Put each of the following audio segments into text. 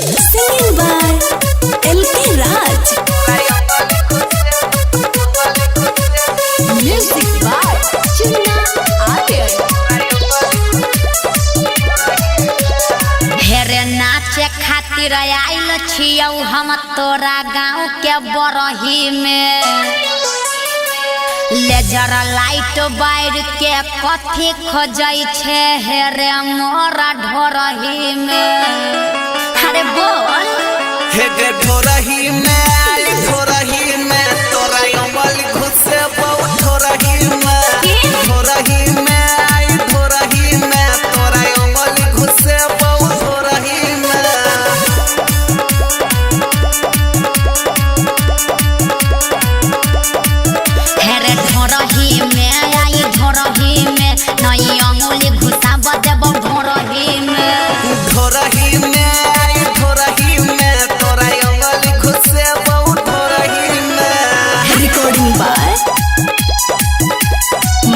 Singing by LK Raj. Music by Chinna Aryan. हेरे नाचे खातिर आइल छियौ हम तोरा गाँव के बरही में। लेजर लाइट बार के कथी खोजै छे हेरे मोरा ढोरही में। अरे बोल हे गे ढोरही में आई ढोरही में तोरा अमल घुसे बहु ढोरही में। ढोरही में आई ढोरही में तोरा अमल घुसे बहु ढोरही में। हेरे ढोरही में आई ढोरही में नई अंगुली घुसा बदेब ढोरही में। ढोरही में आई ढोरही में तोरा अमल घुसे बहु ढोरही में। Recording by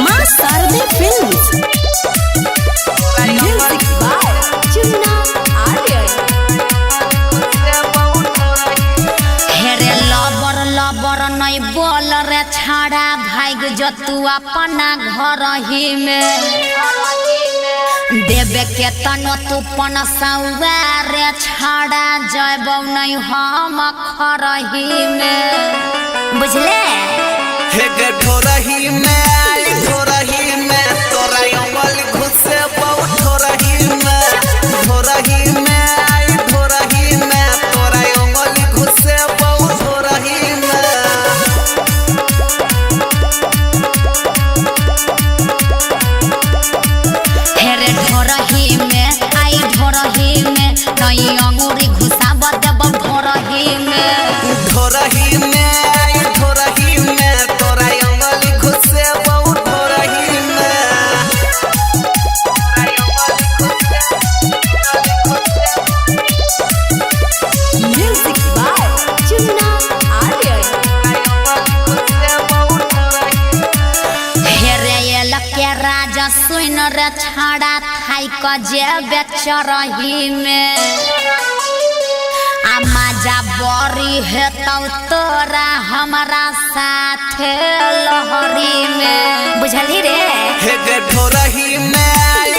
Ma Sarde Films. Music by Chinna Aryan. हेरे लबर लबर नहीं बोल रे छाड़ा भाग जो तू अपना घर ही में। देवे के तनो तू पन सौवा रे छाड़ा जयबौ नहीं हम खरही में। बुझले हे गे ढोरही में आई ढोरही में तोरा अमल घुसे बहु ढोरही में। ढोरही में आई ढोरही में तोरा अमल घुसे बहु ढोरही में। हेरे ढोरही में आई ढोरही में नई अंगूरी घुसा बदेब ढोरही में। ढोरही में आई ढोरही में तोरा अमल घुसे बहु ढोरही में। Music by Chinna Aryan. हेरे एल के राजा सुन रे छाड़ा थाई क जेबे चरही में। आ मजा बड़ी हेतौ तोरा हमारा साथे लहरी में। बुझली रे हे गे ढोरही में आई